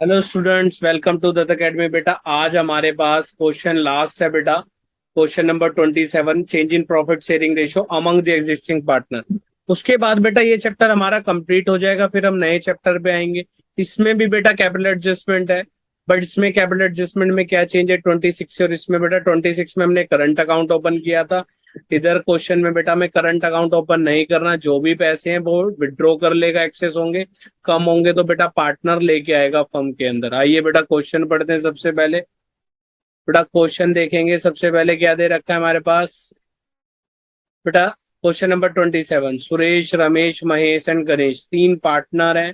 Hello students, welcome to Dutt academy. बेटा आज हमारे पास क्वेश्चन लास्ट है बेटा। Question number 27, change in profit sharing ratio among the existing partner. उसके बाद बेटा ये चैप्टर हमारा कंप्लीट हो जाएगा, फिर हम नए चैप्टर पे आएंगे। इसमें भी बेटा कैपिटल एडजस्टमेंट है, बट इसमें कैपिटल एडजस्टमेंट में क्या चेंज है 26 और इसमें बेटा 26 में हमने करंट अकाउंट ओपन किया था। इधर क्वेश्चन में बेटा हमें करंट अकाउंट ओपन नहीं करना, जो भी पैसे हैं वो विड्रॉ कर लेगा, एक्सेस होंगे। कम होंगे तो बेटा पार्टनर लेके आएगा फर्म के अंदर। आइए बेटा क्वेश्चन पढ़ते हैं। सबसे पहले बेटा क्वेश्चन देखेंगे, सबसे पहले क्या दे रखा है हमारे पास बेटा। Question number 27, Suresh Ramesh Mahesh and Ganesh तीन पार्टनर हैं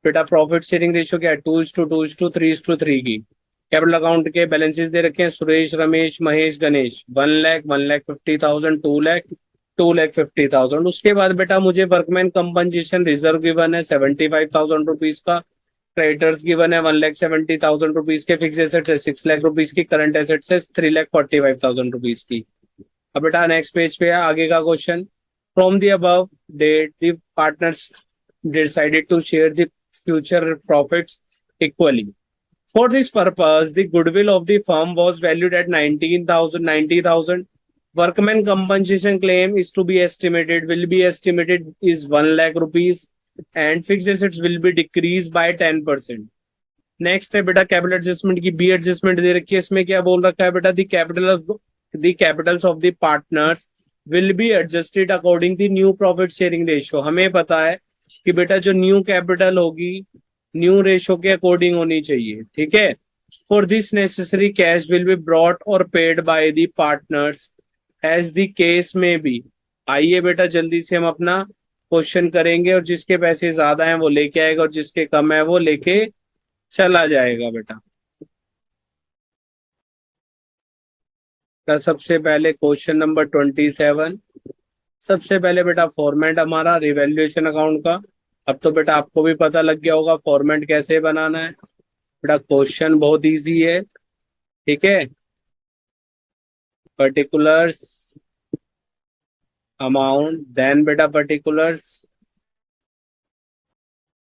बेटा। प्रॉफिट शेयरिंग रेशियो क्या है 2:2:2, 3:3 की। कैपिटल अकाउंट के बैलेंसेस दे रखे हैं, सुरेश रमेश महेश गणेश 1 लाख, 1,50,000, 2 लाख, 2,50,000। उसके बाद बेटा मुझे वर्कमैन कंपनसेशन रिजर्व गिवन है 75,000 रुपीज का। क्रेडिटर्स गिवन है 1,70,000 रुपीज के। फिक्स एसेट्स है 6 लाख रुपीज की। करंट एसेट्स है 3,45,000 रुपीज की। अब बेटा नेक्स्ट पेज पे है आगे का question. From the above date the partners decided to share the future profits equally. For this purpose, the goodwill of the firm was valued at 19,000, 90,000. Workman compensation claim is to be estimated, will be estimated is 1 lakh rupees, and fixed assets will be decreased by 10%. Next है बेटा capital adjustment की B adjustment दे रखी है। इसमें क्या बोल रखा है बेटा, the capitals of the partners will be adjusted according the new profit sharing ratio. हमें पता है कि बेटा जो न्यू कैपिटल होगी न्यू रेशियो के अकॉर्डिंग होनी चाहिए, ठीक है। For this necessary cash will be brought और paid by the partners as the case में बी। आइए बेटा जल्दी से हम अपना क्वेश्चन करेंगे, और जिसके पैसे ज्यादा हैं वो लेके आएगा और जिसके कम है वो लेके चला जाएगा बेटा। तो सबसे पहले क्वेश्चन नंबर 27। सबसे पहले बेटा फॉर्मेट हमारा रिवैल्यूएशन अकाउंट का। अब तो बेटा आपको भी पता लग गया होगा फॉर्मेट कैसे बनाना है। बेटा क्वेश्चन बहुत इजी है, ठीक है। पर्टिकुलर्स, अमाउंट, देन बेटा पर्टिकुलर्स,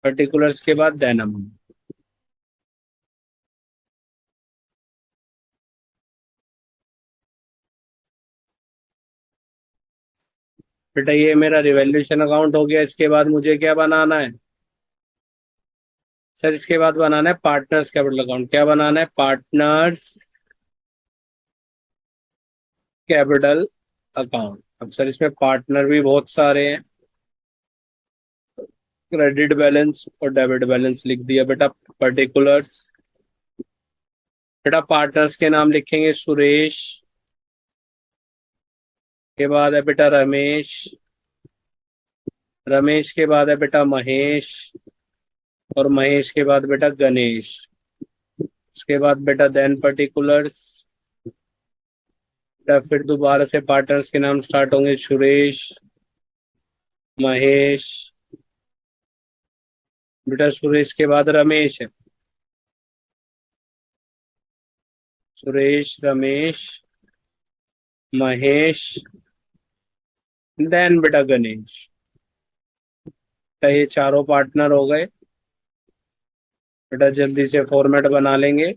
पर्टिकुलर्स के बाद देन अमाउंट। बेटा ये मेरा रिवैल्यूएशन अकाउंट हो गया। इसके बाद मुझे क्या बनाना है सर? इसके बाद बनाना है पार्टनर्स कैपिटल अकाउंट। क्या बनाना है? Partners capital account. अब सर इसमें पार्टनर भी बहुत सारे हैं। क्रेडिट बैलेंस और डेबिट बैलेंस लिख दिया बेटा। पर्टिकुलर्स बेटा पार्टनर्स के नाम लिखेंगे सुरेश, के बाद है बेटा रमेश, रमेश के बाद है बेटा महेश, और महेश के बाद बेटा गणेश। उसके बाद बेटा देन पर्टिकुलर्स। बेटा फिर दोबारा से पार्टनर्स के नाम स्टार्ट होंगे सुरेश, महेश, बेटा सुरेश के बाद रमेश है, सुरेश रमेश महेश, देन बेटा गणेश। बेटा ये चारों पार्टनर हो गए। बेटा जल्दी से फॉर्मेट बना लेंगे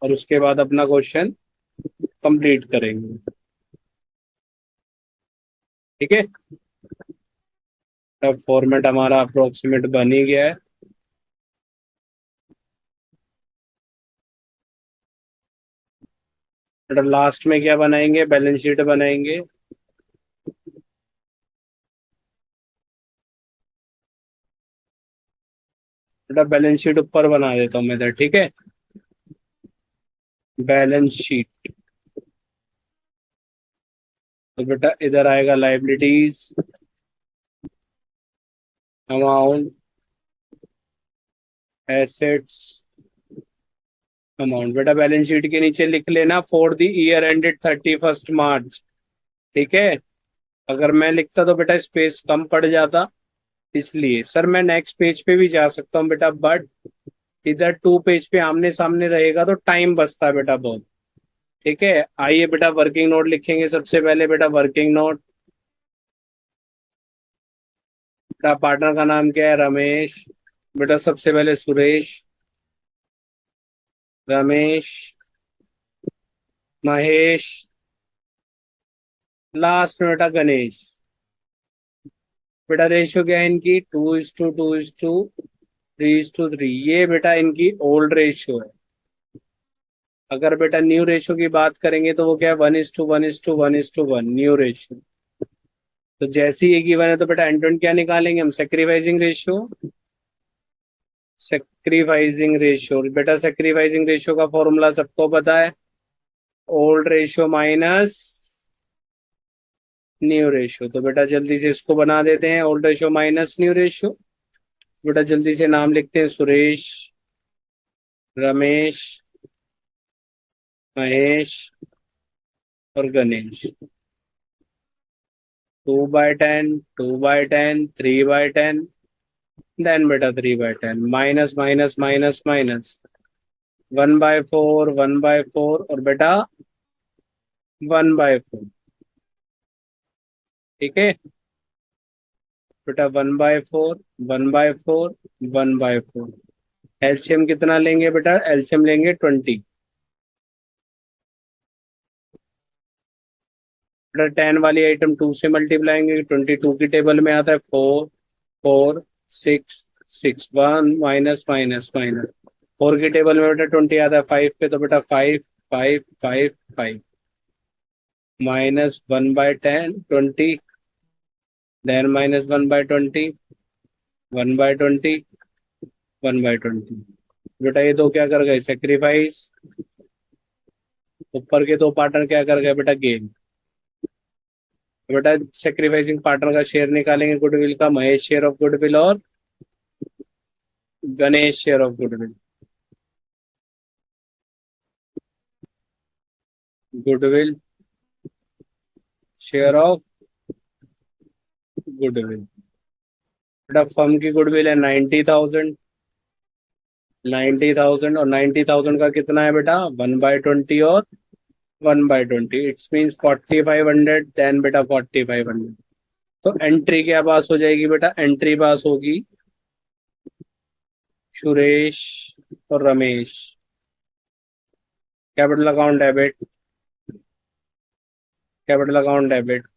और उसके बाद अपना क्वेश्चन कंप्लीट करेंगे, ठीक है। तब फॉर्मेट हमारा अप्रोक्सीमेट बन ही गया है। बेटा लास्ट में क्या बनाएंगे? बैलेंस शीट बनाएंगे। बेटा बैलेंस शीट ऊपर बना देता हूँ मैं इधर, ठीक है। Balance sheet. तो बेटा इधर आएगा लाइबिलिटीज, अमाउंट, एसेट्स, अमाउंट। बेटा बैलेंस शीट के नीचे लिख लेना फॉर द ईयर एंडेड 31 मार्च, ठीक है। अगर मैं लिखता तो बेटा स्पेस कम पड़ जाता, इसलिए सर मैं नेक्स्ट पेज पे भी जा सकता हूँ बेटा, बट इधर 2 पेज पे आमने सामने रहेगा तो टाइम बचता है बेटा बहुत, ठीक है। आइए बेटा वर्किंग नोट लिखेंगे। सबसे पहले बेटा वर्किंग नोट। बेटा पार्टनर का नाम क्या है? रमेश। बेटा सबसे पहले सुरेश, रमेश, महेश, लास्ट में बेटा गणेश। बेटा रेशियो क्या है इनकी? 2:2:2, 3:3। ये बेटा इनकी ओल्ड रेशियो है। अगर बेटा न्यू रेशियो की बात करेंगे तो वो क्या है? 1:1:1:1 न्यू रेशियो। तो जैसे ही ये गिवन है तो बेटा एंड क्या निकालेंगे हम? Sacrificing ratio. सेक्रीफाइसिंग रेशियो बेटा, सेक्रीफाइसिंग रेशियो का फॉर्मूला सबको पता है, old ratio minus new ratio. तो बेटा जल्दी से इसको बना देते हैं, old ratio minus new ratio. बेटा जल्दी से नाम लिखते हैं, सुरेश, रमेश, महेश और गणेश। 2/10, 2/10, 3/10, देन बेटा 3/10, माइनस माइनस माइनस माइनस, 1/4, 1/4 और बेटा 1/4। ठीक है बेटा, 1/4, 1/4, 1/4। एलसीएम कितना लेंगे बेटा? एलसीएम लेंगे 20। बेटा 10 वाली आइटम 2 से मल्टीप्लाएंगे, 22 की टेबल में आता है 4, 4, 6, 6, 1 माइनस माइनस माइनस। 4 की टेबल में बेटा 20 आता है 5 पे, तो बेटा 5, 5, 5, 5 माइनस 1/10, 20, देन माइनस 1/20, 1/20, 1/20। बेटा ये दो क्या कर गए? सेक्रीफाइस। ऊपर के दो पार्टनर क्या कर गए बेटा? गेन। बेटा सेक्रीफाइसिंग पार्टनर का शेयर निकालेंगे गुडविल का, महेश शेयर ऑफ गुडविल और Ganesh share of goodwill. Goodwill, share of goodwill. बेटा फर्म की गुडविल है 90,000, 90,000 और 90,000 का कितना है बेटा? 1/20 और 1/20, इट्स मीन्स 4,500, देन बेटा 4,500। तो एंट्री क्या पास हो जाएगी बेटा? एंट्री पास होगी सुरेश और Ramesh, capital account debit, capital account debit.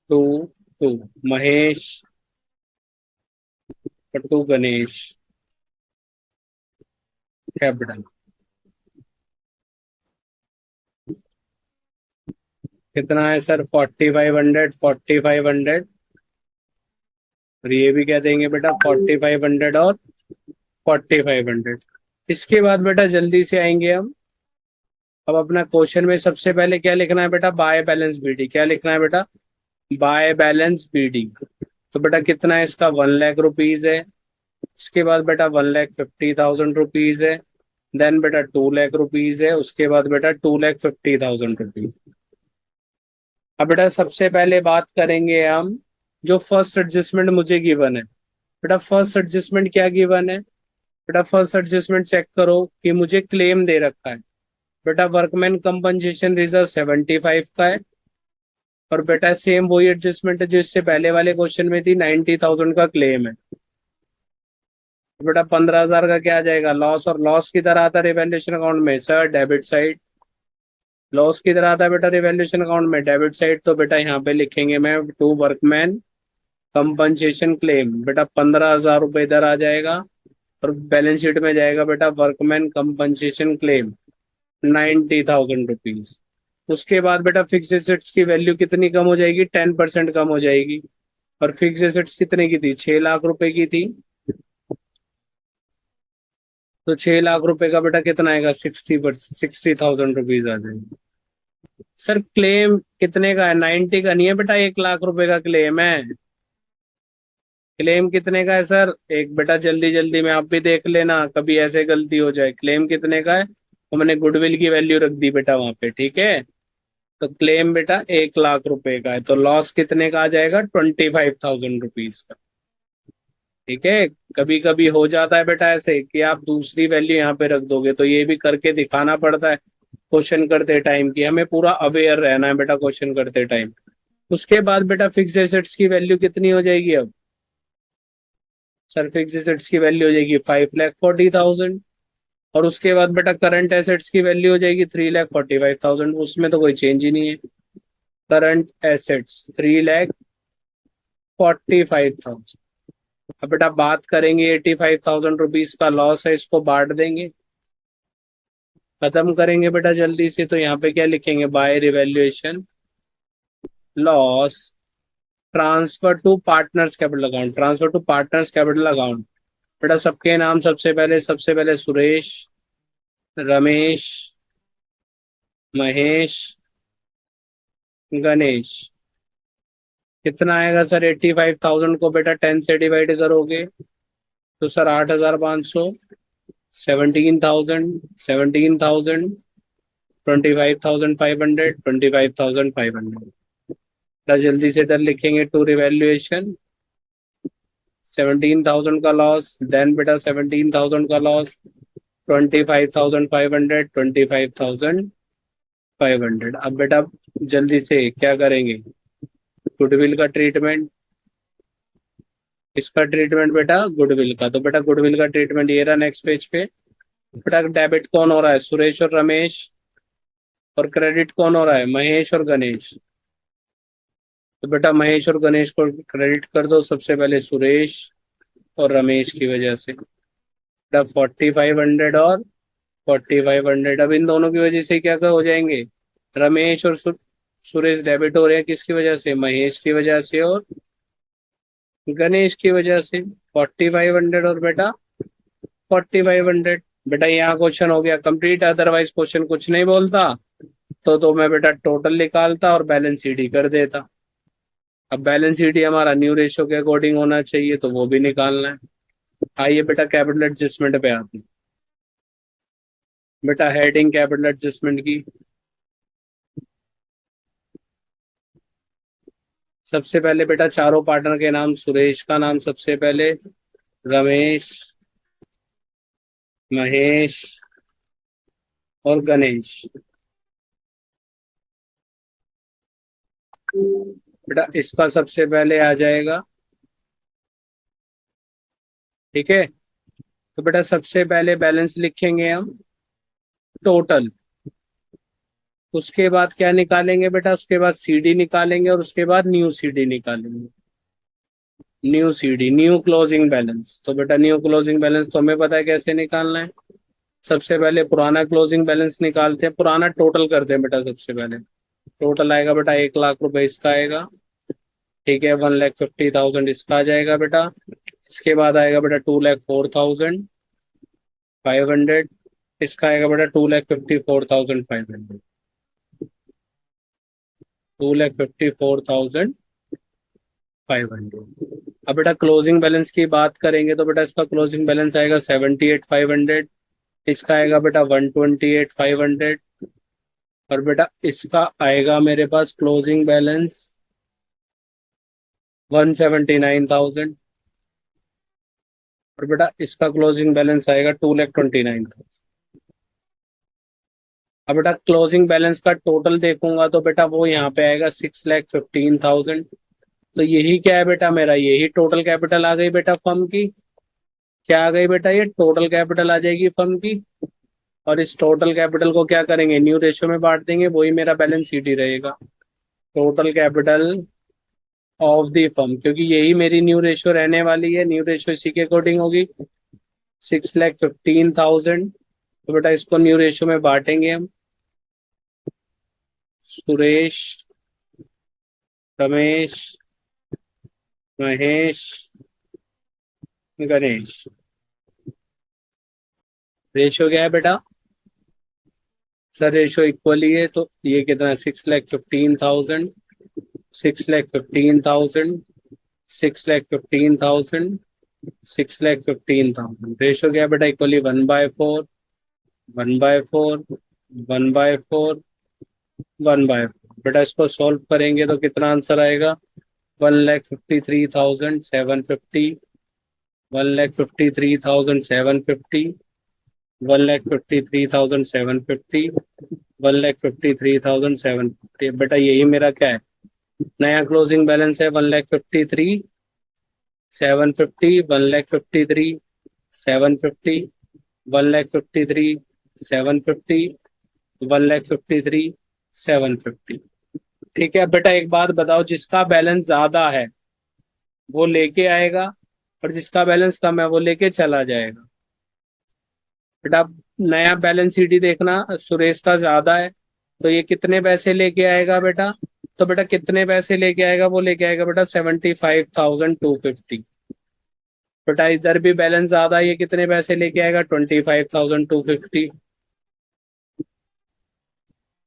2, 2 Mahesh, और 2 गणेश, कैपिटल। कितना है सर? 4,500, 4,500। और ये भी क्या देंगे बेटा? 4,500 और 4,500। इसके बाद बेटा जल्दी से आएंगे हम। अब अपना क्वेश्चन में सबसे पहले क्या लिखना है बेटा? By balance BD. क्या लिखना है बेटा? By balance BD. तो बेटा कितना है इसका? 1,00,000 रुपीज है। उसके बाद बेटा 1,50,000 रुपीज है। देन बेटा 2,00,000 रुपीज है। उसके बाद बेटा 2,50,000 रुपीज। अब बेटा सबसे पहले बात करेंगे हम, जो फर्स्ट एडजस्टमेंट मुझे गिवन है। बेटा फर्स्ट एडजस्टमेंट क्या गिवन है? बेटा फर्स्ट एडजस्टमेंट चेक करो कि मुझे क्लेम दे रखा है। बेटा वर्कमैन कंपनसेशन रिजर्व 75 का है। और बेटा सेम वही एडजस्टमेंट है जो इससे पहले वाले क्वेश्चन में थी, 90,000 का क्लेम है। तो बेटा 15,000 का क्या आ जाएगा? लॉस। और लॉस की तरह आता है रिवैल्यूएशन अकाउंट में सर डेबिट साइड। लॉस की तरह आता है बेटा रिवैल्यूएशन अकाउंट में डेबिट साइड। तो बेटा यहाँ पे लिखेंगे मैं टू वर्कमैन कंपनसेशन क्लेम। बेटा 15,000 रुपये इधर आ जाएगा और बैलेंस शीट में जाएगा बेटा वर्कमैन कंपनसेशन क्लेम 90,000 रुपीज। उसके बाद बेटा फिक्स एसेट्स की वैल्यू कितनी कम हो जाएगी? 10% कम हो जाएगी। और फिक्स एसेट्स कितने की थी? 6,00,000 रुपए की थी। तो 6,00,000 रुपए का बेटा कितना आएगा? 60,000 रुपीज आ जाएगा। सर क्लेम कितने का है? 90 का नहीं है बेटा, 1,00,000 रुपए का क्लेम है। क्लेम कितने का है सर? एक बेटा जल्दी जल्दी में आप भी देख लेना, कभी ऐसे गलती हो जाए। क्लेम कितने का है? तो मैंने गुडविल की वैल्यू रख दी बेटा वहां पे, ठीक है। तो क्लेम बेटा 1,00,000 रुपए का है। तो लॉस कितने का आ जाएगा? 25,000 रुपीज का। ठीक है। कभी कभी हो जाता है बेटा ऐसे कि आप दूसरी वैल्यू यहाँ पे रख दोगे, तो ये भी करके दिखाना पड़ता है क्वेश्चन करते टाइम, की हमें पूरा अवेयर रहना है बेटा क्वेश्चन करते टाइम। उसके बाद बेटा फिक्स एसेट्स की वैल्यू कितनी हो जाएगी अब? सर फिक्स एसेट्स की वैल्यू हो जाएगी 5,40,000 और उसके बाद बेटा करंट एसेट्स की वैल्यू हो जाएगी 3,45,000। उसमें तो कोई चेंज ही नहीं है। Current assets 3,45,000। अब बेटा बात करेंगे 85,000 रुपीज का लॉस है, इसको बांट देंगे, खत्म करेंगे बेटा जल्दी से। तो यहाँ पे क्या लिखेंगे, by revaluation loss transfer to partners capital account, transfer to partners capital account. बेटा सबके नाम सबसे पहले सुरेश, रमेश, महेश, गणेश। कितना आएगा सर, 85,000 को बेटा 10 से डिवाइड करोगे तो सर 8,500, 17,000, 17,000, 25,500, 25,500। जल्दी से इधर लिखेंगे टू रिवैल्यूएशन 17,000 का लॉस, देन बेटा 17,000 का लॉस, 25,500, 25,500। अब बेटा जल्दी से क्या करेंगे, गुडविल का ट्रीटमेंट, इसका ट्रीटमेंट बेटा गुडविल का। तो बेटा गुडविल का ट्रीटमेंट ये रहा नेक्स्ट पेज पे। बेटा डेबिट कौन हो रहा है, सुरेश और रमेश, और क्रेडिट कौन हो रहा है, महेश और गणेश। तो बेटा महेश और गणेश को क्रेडिट कर दो, सबसे पहले सुरेश और रमेश की वजह से बेटा 4,500 और 4,500। अब इन दोनों की वजह से क्या हो जाएंगे, रमेश और सुरेश डेबिट हो रहे हैं, किसकी वजह से, महेश की वजह से और गणेश की वजह से। 4,500 और बेटा 4,500। बेटा यहाँ क्वेश्चन हो गया कंप्लीट, अदरवाइज क्वेश्चन कुछ नहीं बोलता तो मैं बेटा टोटल निकालता और बैलेंस शीट ही कर देता। अब बैलेंस शीट ही हमारा न्यू रेशियो के अकॉर्डिंग होना चाहिए, तो वो भी निकालना है। आइए बेटा कैपिटल एडजस्टमेंट पे आते हैं। बेटा हेडिंग कैपिटल एडजस्टमेंट की, सबसे पहले बेटा चारों पार्टनर के नाम, सुरेश का नाम सबसे पहले, रमेश, महेश और गणेश। बेटा इसका सबसे पहले आ जाएगा, ठीक है। तो बेटा सबसे पहले बैलेंस लिखेंगे हम टोटल, उसके बाद क्या निकालेंगे बेटा, उसके बाद सीडी निकालेंगे और उसके बाद न्यू सीडी निकालेंगे। New CD, new closing balance. तो बेटा न्यू क्लोजिंग बैलेंस तो हमें पता है कैसे निकालना है। सबसे पहले पुराना क्लोजिंग बैलेंस निकालते हैं, पुराना टोटल करते हैं बेटा। सबसे पहले टोटल आएगा बेटा 1,00,000 रुपए इसका आएगा, ठीक है। 1,50,000 इसका आ जाएगा बेटा। इसके बाद आएगा बेटा 2,04,500, इसका आएगा बेटा 2,54,500, 2,54,500। अब बेटा क्लोजिंग बैलेंस की बात करेंगे तो बेटा इसका क्लोजिंग बैलेंस आएगा 78,500, इसका आएगा बेटा 128,500 और बेटा इसका आएगा मेरे पास क्लोजिंग बैलेंस 179,000 और बेटा इसका क्लोजिंग बैलेंस आएगा 2,29,000। अब बेटा क्लोजिंग बैलेंस का टोटल देखूंगा तो बेटा वो यहाँ पे आएगा 6,15,000। तो यही क्या है बेटा, मेरा यही टोटल कैपिटल आ गई बेटा फर्म की। क्या आ गई बेटा, ये टोटल कैपिटल आ जाएगी फर्म की। और इस टोटल कैपिटल को क्या करेंगे, न्यू रेशियो में बांट देंगे, वही मेरा बैलेंस शीट ही रहेगा। Total capital of the firm, क्योंकि यही मेरी न्यू रेशियो रहने वाली है, न्यू रेशियो इसी के अकॉर्डिंग होगी 6,15,000। तो बेटा इसको न्यू रेशियो में बांटेंगे हम, सुरेश, रमेश, महेश, गणेश। रेशियो क्या है बेटा, सर रेशियो इक्वली है, तो ये कितना है, 6,15,000, 6,15,000, 6,15,000, 6,15,000। रेशियो क्या है बेटा, इक्वली 1/4, 1/4, 1/4, 1/4। बेटा इसको सॉल्व करेंगे तो कितना आंसर आएगा, 1,53,750, 1,53,750, 1,53,750, 1,53,750। बेटा यही मेरा क्या है, नया क्लोजिंग बैलेंस है 1,53,750। 750, 1,53, 750, 1,53, 750, 1,53, 750। ठीक है बेटा, एक बात बताओ, जिसका बैलेंस ज्यादा है वो लेके आएगा, और जिसका बैलेंस कम है वो लेके चला जाएगा। बेटा नया बैलेंस शीट देखना, सुरेश का ज्यादा है, तो ये कितने पैसे लेके आएगा बेटा? तो बेटा कितने पैसे लेके आएगा? वो लेके आएगा बेटा 75,250। बेटा इधर भी बैलेंस ज्यादा है, ये कितने पैसे लेके आएगा? 25,250।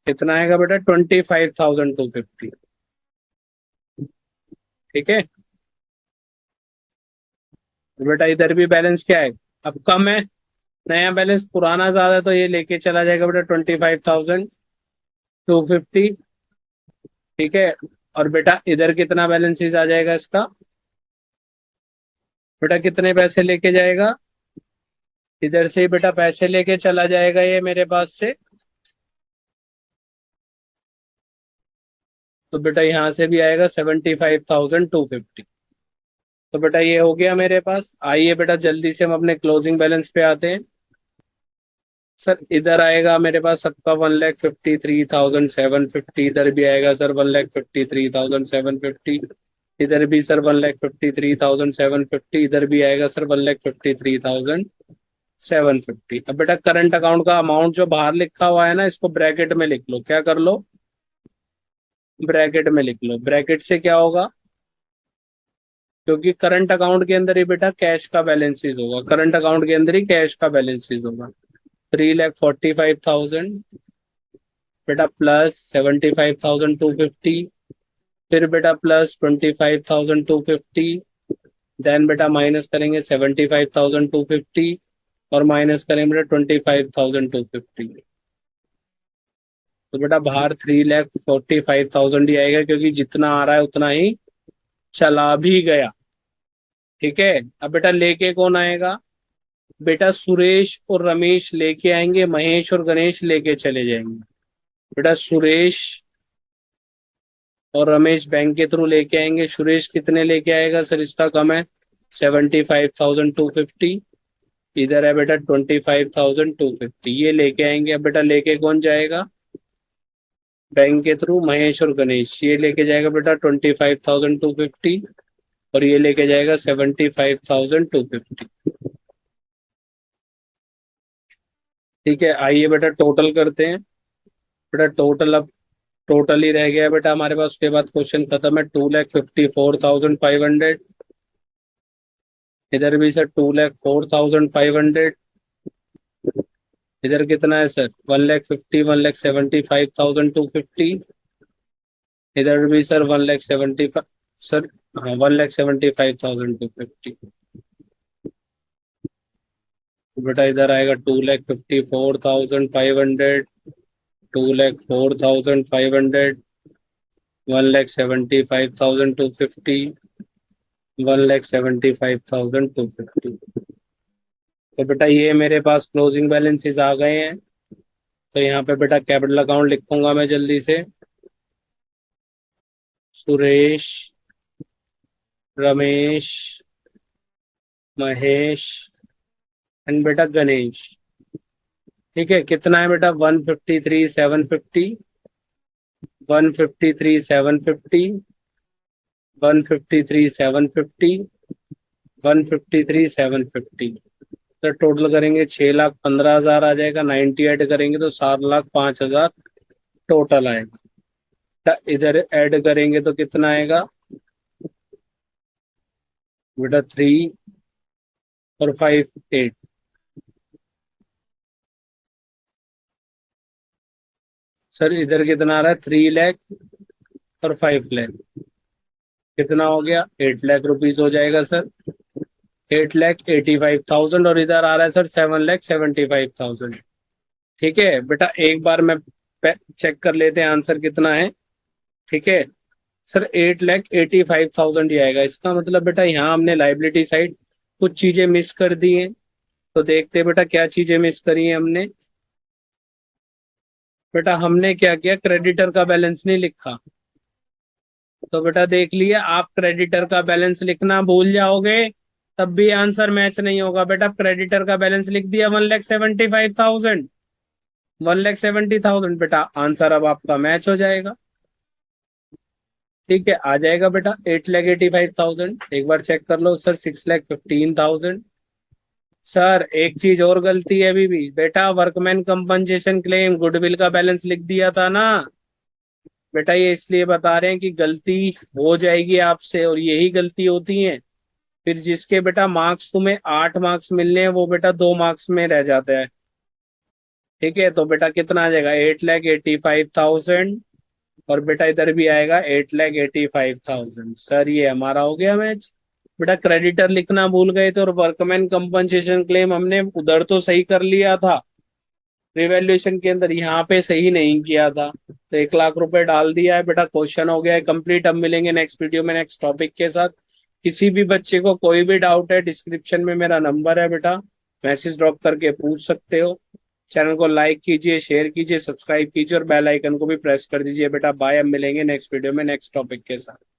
कितना आएगा बेटा? 25,250। ठीक है। बेटा इधर भी बैलेंस क्या है? अब कम है, नया बैलेंस, पुराना ज्यादा है, तो ये लेके चला जाएगा बेटा 25,250। ठीक है। और बेटा इधर कितना बैलेंसेस आ जाएगा इसका? बेटा कितने पैसे लेके जाएगा? इधर से ही बेटा पैसे लेके चला जाएगा ये मेरे पास से, तो बेटा यहाँ से भी आएगा 75,250। तो बेटा ये हो गया मेरे पास। आइए बेटा जल्दी से हम अपने क्लोजिंग बैलेंस पे आते हैं। सर इधर आएगा मेरे पास सबका 1,53,750। इधर भी आएगा सर 1,53,750। इधर भी सर 1,53,750। इधर भी आएगा सर 1,53,750। अब बेटा करंट अकाउंट का अमाउंट जो बाहर लिखा हुआ है ना, इसको ब्रैकेट में लिख लो। क्या कर लो? ब्रैकेट में लिख लो। ब्रैकेट से क्या होगा? क्योंकि करंट अकाउंट के अंदर ही बेटा कैश का बैलेंसेस होगा, करंट अकाउंट के अंदर ही कैश का बैलेंसेस होगा। 3,45,000 बेटा प्लस 75,250, फिर बेटा प्लस 25,250, देन बेटा माइनस करेंगे 75,250, और माइनस करेंगे बेटा 25,250। तो बेटा बाहर 3,45,000 ही आएगा, क्योंकि जितना आ रहा है उतना ही चला भी गया। ठीक है। अब बेटा लेके कौन आएगा? बेटा सुरेश और रमेश लेके आएंगे, महेश और गणेश लेके चले जाएंगे। बेटा सुरेश और रमेश बैंक के थ्रू लेके आएंगे। सुरेश कितने लेके आएगा सर? इसका कम है 75,250। इधर है बेटा 25,250, ये लेके आएंगे। अब बेटा लेके कौन जाएगा? बैंक के थ्रू महेश और गणेश, ये लेके जाएगा बेटा 25,250, और ये लेके जाएगा 75,250। ठीक है। आइए बेटा टोटल करते हैं। बेटा टोटल अब टोटल ही रह गया है बेटा हमारे पास, उसके बाद क्वेश्चन खत्म है। 2,54,500। इधर भी सर 2,04,500। इधर कितना है सर? 1,75,250। इधर भी सर 1,75, सर हाँ 1,75,250। बेटा इधर आएगा 2,54,500, 2,04,500, 1,75,250, 1,75,250। तो बेटा ये मेरे पास क्लोजिंग बैलेंसेस आ गए हैं। तो यहाँ पे बेटा कैपिटल अकाउंट लिखूंगा मैं जल्दी से। सुरेश, रमेश, महेश एंड बेटा गणेश। ठीक है। कितना है बेटा? 1,53,750, 1,53,750, 1,53,750, 1,53,750। तो टोटल करेंगे 6,15,000 आ जाएगा। 90 ऐड करेंगे तो 7,05,000 टोटल आएगा। तो इधर ऐड करेंगे तो कितना आएगा बेटा? 3 और 5 8। सर इधर कितना आ रहा है? 3 लाख और 5 लाख। कितना हो गया? 8 लाख रुपीज हो जाएगा सर। 8,85,000। और इधर आ रहा है सर 7,75,000। ठीक है बेटा, एक बार मैं चेक कर लेते हैं आंसर कितना है। ठीक है। सर 8,85,000 ही आएगा। इसका मतलब बेटा यहाँ हमने लाइबिलिटी साइड कुछ चीजें मिस कर दी हैं। तो देखते हैं बेटा क्या चीजें मिस करी हैं हमने। बेटा हमने क्या किया, क्रेडिटर का बैलेंस नहीं लिखा। तो बेटा देख लिए, आप क्रेडिटर का बैलेंस लिखना भूल जाओगे तब भी आंसर मैच नहीं होगा। बेटा क्रेडिटर का बैलेंस लिख दिया 1,75,000, 1,70,000 बेटा, आंसर अब आपका मैच हो जाएगा। ठीक है, आ जाएगा बेटा 8,85,000। एक बार चेक कर लो सर, 6,15,000। सर एक चीज और गलती है अभी भी बेटा, वर्कमैन कंपनसेशन क्लेम गुडविल का बैलेंस लिख दिया था ना बेटा। ये इसलिए बता रहे हैं कि गलती हो जाएगी आपसे, और यही गलती होती है फिर जिसके बेटा मार्क्स तुम्हें 8 मार्क्स मिलने हैं वो बेटा 2 मार्क्स में रह जाता है। ठीक है, तो बेटा कितना आ जाएगा, 8,85,000, और बेटा इधर भी आएगा 8,85,000। सर ये हमारा हो गया मैच। बेटा क्रेडिटर लिखना भूल गए थे, और वर्कमैन कंपनसेशन क्लेम हमने उधर तो सही कर लिया था रिवैल्यूएशन के अंदर, यहाँ पे सही नहीं किया था, तो 1 लाख रुपए डाल दिया है बेटा। क्वेश्चन हो गया है कंप्लीट। अब मिलेंगे नेक्स्ट वीडियो में नेक्स्ट टॉपिक के साथ। किसी भी बच्चे को कोई भी डाउट है, डिस्क्रिप्शन में मेरा नंबर है बेटा, मैसेज ड्रॉप करके पूछ सकते हो। चैनल को लाइक कीजिए, शेयर कीजिए, सब्सक्राइब कीजिए, और बेल आइकन को भी प्रेस कर दीजिए बेटा। बाय, अब मिलेंगे नेक्स्ट वीडियो में नेक्स्ट टॉपिक के साथ।